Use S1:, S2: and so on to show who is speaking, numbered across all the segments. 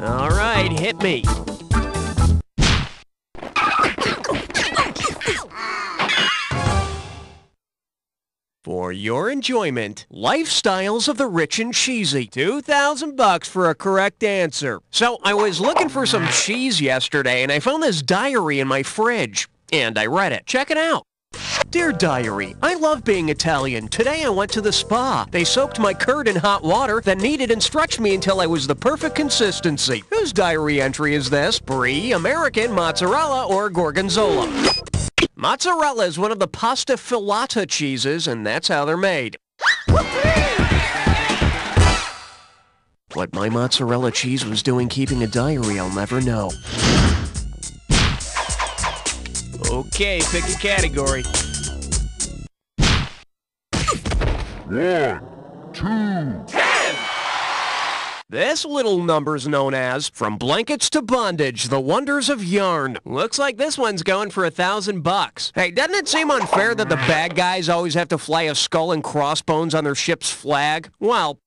S1: All right, hit me. For your enjoyment, Lifestyles of the Rich and Cheesy. $2,000 for a correct answer. So I was looking for some cheese yesterday and I found this diary in my fridge. And I read it. Check it out. Dear Diary, I love being Italian. Today I went to the spa. They soaked my curd in hot water, then kneaded and stretched me until I was the perfect consistency. Whose diary entry is this? Brie, American, mozzarella, or gorgonzola? Mozzarella is one of the pasta filata cheeses, and that's how they're made. What my mozzarella cheese was doing keeping a diary, I'll never know. Okay, pick a category.
S2: 1, 2,
S1: 10! This little number's known as From Blankets to Bondage, The Wonders of Yarn. Looks like this one's going for $1,000. Hey, doesn't it seem unfair that the bad guys always have to fly a skull and crossbones on their ship's flag? Well,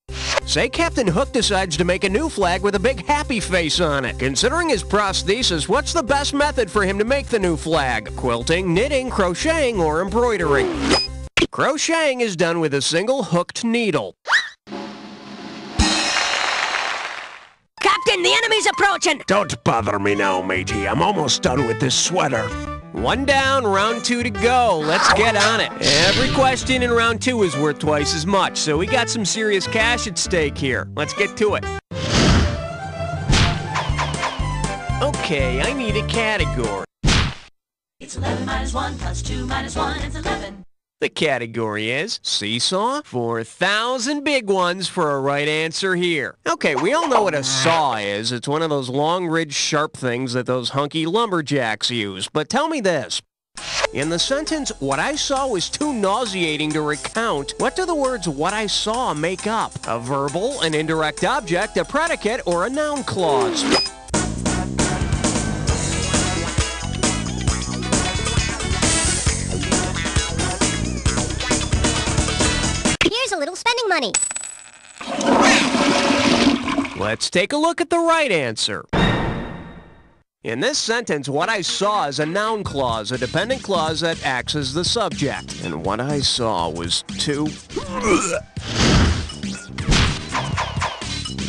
S1: say Captain Hook decides to make a new flag with a big happy face on it. Considering his prosthesis, what's the best method for him to make the new flag? Quilting, knitting, crocheting, or embroidering? Crocheting is done with a single hooked needle.
S3: Captain, the enemy's approaching!
S4: Don't bother me now, matey. I'm almost done with this sweater.
S1: One down, round 2 to go. Let's get on it. Every question in round 2 is worth twice as much, so we got some serious cash at stake here. Let's get to it. Okay, I need a category.
S5: It's 11 minus 1 plus 2 minus 1, it's 11.
S1: The category is Seesaw for 1,000 big ones for a right answer here. Okay, we all know what a saw is. It's one of those long-ridged sharp things that those hunky lumberjacks use. But tell me this. In the sentence, what I saw was too nauseating to recount, what do the words what I saw make up? A verbal, an indirect object, a predicate, or a noun clause?
S3: Here's a little spending money.
S1: Let's take a look at the right answer. In this sentence, what I saw is a noun clause, a dependent clause that acts as the subject. And what I saw was too...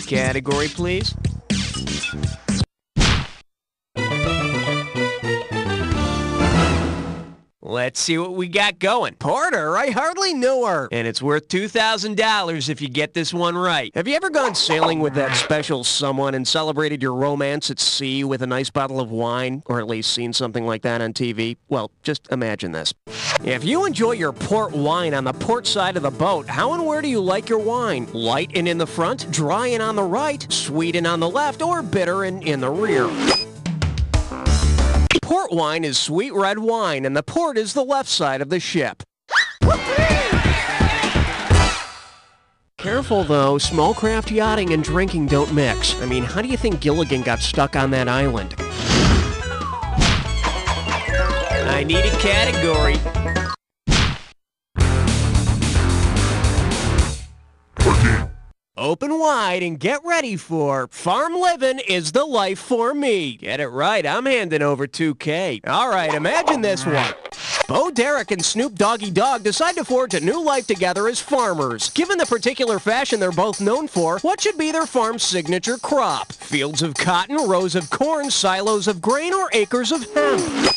S1: Category, please. Let's see what we got going. Porter, I hardly knew her. And it's worth $2,000 if you get this one right. Have you ever gone sailing with that special someone and celebrated your romance at sea with a nice bottle of wine? Or at least seen something like that on TV? Well, just imagine this. If you enjoy your port wine on the port side of the boat, how and where do you like your wine? Light and in the front, dry and on the right, sweet and on the left, or bitter and in the rear? Port wine is sweet red wine, and the port is the left side of the ship. Careful, though. Small craft yachting and drinking don't mix. I mean, how do you think Gilligan got stuck on that island? I need a category. Open wide and get ready for Pharm Livin is the life for me. Get it right, I'm handing over $2K. All right, imagine this one. Bo Derek and Snoop Doggy Dogg decide to forge a new life together as farmers. Given the particular fashion they're both known for, what should be their farm's signature crop? Fields of cotton, rows of corn, silos of grain, or acres of hemp?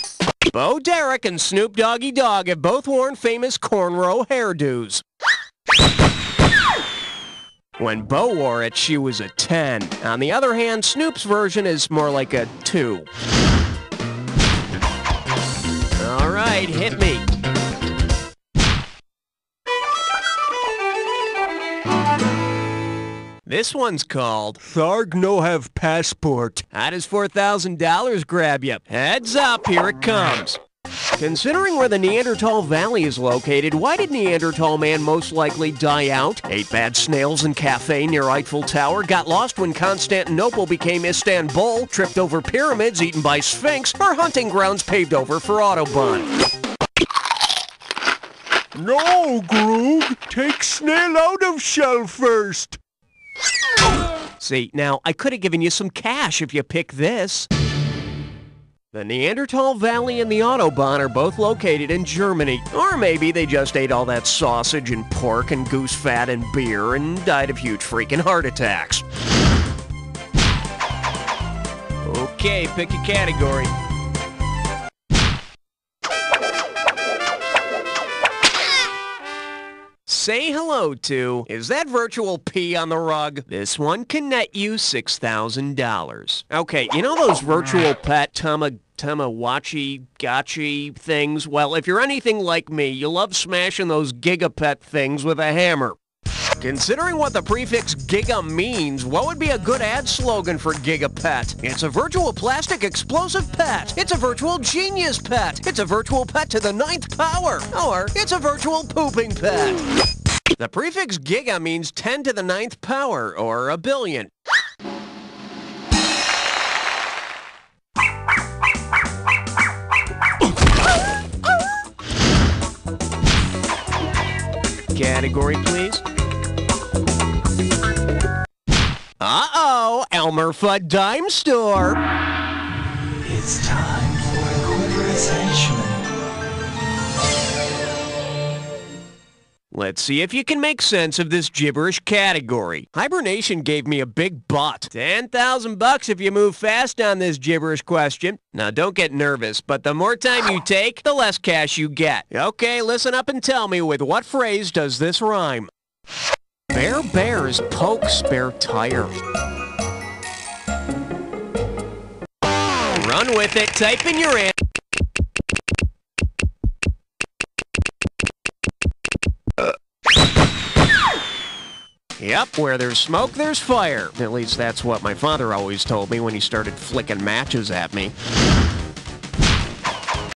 S1: Bo Derek and Snoop Doggy Dogg have both worn famous cornrow hairdos. When Bo wore it, she was a 10. On the other hand, Snoop's version is more like a 2. All right, hit me. This one's called Tharg No Have Passport. How does $4,000 grab you? Heads up, here it comes. Considering where the Neanderthal Valley is located, why did Neanderthal man most likely die out? Ate bad snails in cafe near Eiffel Tower, got lost when Constantinople became Istanbul, tripped over pyramids eaten by Sphinx, or hunting grounds paved over for Autobahn?
S4: No, Groog. Take snail out of shell first.
S1: See, now, I could have given you some cash if you picked this. The Neanderthal Valley and the Autobahn are both located in Germany. Or maybe they just ate all that sausage and pork and goose fat and beer and died of huge freaking heart attacks. Okay, pick a category. Say hello to, is that virtual pee on the rug? This one can net you $6,000. Okay, you know those virtual pet Tamagotchi gotchi things? Well, if you're anything like me, you love smashing those Giga Pet things with a hammer. Considering what the prefix Giga means, what would be a good ad slogan for Giga Pet? It's a virtual plastic explosive pet. It's a virtual genius pet. It's a virtual pet to the 9th power. Or it's a virtual pooping pet. The prefix Giga means 10 to the 9th power, or a billion. Category, please. Uh-oh, Elmer Fudd Dime Store.
S6: It's time for equalization.
S1: Let's see if you can make sense of this gibberish category. Hibernation gave me a big butt. 10,000 bucks if you move fast on this gibberish question. Now don't get nervous, but the more time you take, the less cash you get. Okay, listen up and tell me, with what phrase does this rhyme? Bare bears poke spare tire. Run with it, type in your answer. Yep, where there's smoke, there's fire. At least that's what my father always told me when he started flicking matches at me.